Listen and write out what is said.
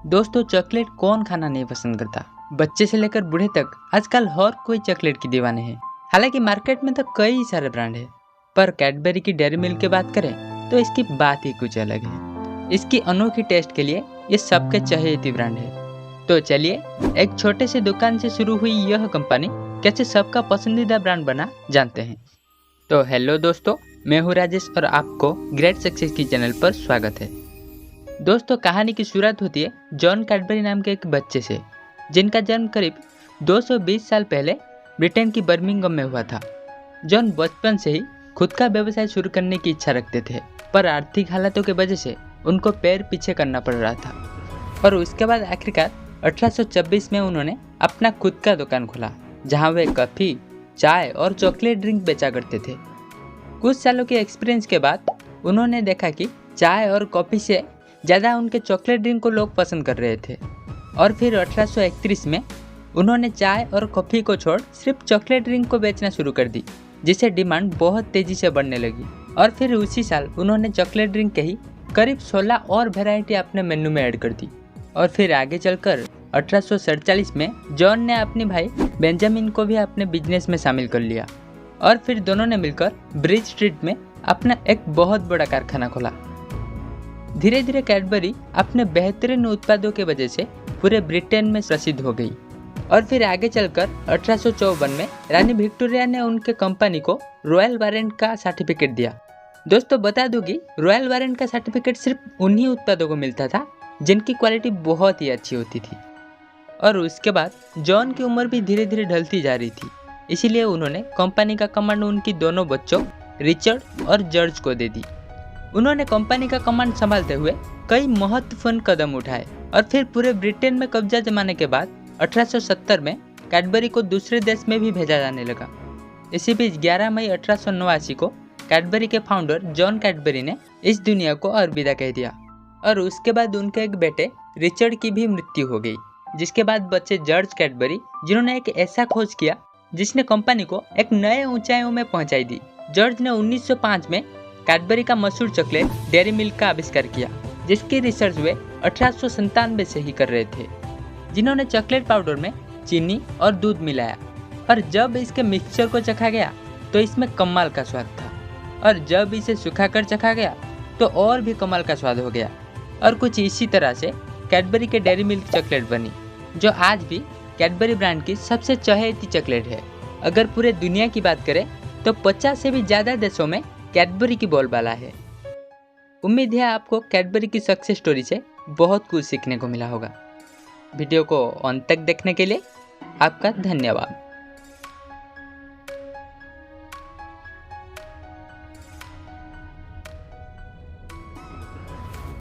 दोस्तों, चॉकलेट कौन खाना नहीं पसंद करता। बच्चे से लेकर बूढ़े तक आजकल हर कोई चॉकलेट की दीवाने हैं। हालांकि मार्केट में तो कई सारे ब्रांड हैं, पर कैडबरी की डेयरी मिल्क की बात करें तो इसकी बात ही कुछ अलग है। इसकी अनोखी टेस्ट के लिए ये सबके चहेती ब्रांड है। तो चलिए, एक छोटे से दुकान से शुरू हुई यह कंपनी कैसे सबका पसंदीदा ब्रांड बना जानते हैं। तो हेलो दोस्तों, मैं हूँ राजेश और आपको ग्रेट सक्सेस की चैनल पर स्वागत है। दोस्तों, कहानी की शुरुआत होती है जॉन कैडबरी नाम के एक बच्चे से, जिनका जन्म करीब 220 साल पहले ब्रिटेन की बर्मिंघम में हुआ था। जॉन बचपन से ही खुद का व्यवसाय शुरू करने की इच्छा रखते थे, पर आर्थिक हालातों की वजह से उनको पैर पीछे करना पड़ रहा था। और उसके बाद आखिरकार 1826 में उन्होंने अपना खुद का दुकान खोला, जहां वे कॉफ़ी, चाय और चॉकलेट ड्रिंक बेचा करते थे। कुछ सालों के एक्सपीरियंस के बाद उन्होंने देखा कि चाय और कॉफ़ी से ज़्यादा उनके चॉकलेट ड्रिंक को लोग पसंद कर रहे थे। और फिर 1831 में उन्होंने चाय और कॉफ़ी को छोड़ सिर्फ चॉकलेट ड्रिंक को बेचना शुरू कर दी, जिससे डिमांड बहुत तेज़ी से बढ़ने लगी। और फिर उसी साल उन्होंने चॉकलेट ड्रिंक के ही करीब 16 और वैरायटी अपने मेन्यू में ऐड कर दी। और फिर आगे चलकर 1847 में जॉन ने अपने भाई बेंजामिन को भी अपने बिजनेस में शामिल कर लिया। और फिर दोनों ने मिलकर ब्रिज स्ट्रीट में अपना एक बहुत बड़ा कारखाना खोला। धीरे धीरे कैडबरी अपने बेहतरीन उत्पादों की वजह से पूरे ब्रिटेन में प्रसिद्ध हो गई। और फिर आगे चलकर 1854 में रानी विक्टोरिया ने उनके कंपनी को रॉयल वारंट का सर्टिफिकेट दिया। दोस्तों, बता दूं कि रॉयल वारंट का सर्टिफिकेट सिर्फ उन्हीं उत्पादों को मिलता था जिनकी क्वालिटी बहुत ही अच्छी होती थी। और उसके बाद जॉन की उम्र भी धीरे धीरे ढलती जा रही थी, इसीलिए उन्होंने कंपनी का कमांड उनकी दोनों बच्चों रिचर्ड और जॉर्ज को दे दी। उन्होंने कंपनी का कमांड संभालते हुए कई महत्वपूर्ण कदम उठाए। और फिर पूरे ब्रिटेन में कब्जा जमाने के बाद 1870 में कैडबरी को दूसरे देश में भी भेजा जाने लगा। इसी बीच 11 मई 1889 को कैडबरी के फाउंडर जॉन कैडबरी ने इस दुनिया को अलविदा कह दिया। और उसके बाद उनके एक बेटे रिचर्ड की भी मृत्यु हो गई, जिसके बाद बच्चे जॉर्ज कैडबरी, जिन्होंने एक ऐसा खोज किया जिसने कंपनी को एक नए ऊंचाइयों में पहुंचाई दी। जॉर्ज ने 1905 में कैडबरी का मशहूर चॉकलेट डेयरी मिल्क का आविष्कार किया, जिसकी रिसर्च वे 1897 से ही कर रहे थे, जिन्होंने चॉकलेट पाउडर में चीनी और दूध मिलाया। और जब इसके मिक्सचर को चखा गया तो इसमें कमाल का स्वाद था, और जब इसे सुखाकर चखा गया तो और भी कमाल का स्वाद हो गया। और कुछ इसी तरह से कैडबरी के डेयरी मिल्क चॉकलेट बनी, जो आज भी कैडबरी ब्रांड की सबसे चहेती चॉकलेट है। अगर पूरे दुनिया की बात करें तो 50 से भी ज़्यादा देशों में कैडबरी की बोलबाला है। उम्मीद है आपको कैडबरी की सक्सेस स्टोरी से बहुत कुछ सीखने को मिला होगा। वीडियो को अंत तक देखने के लिए आपका धन्यवाद।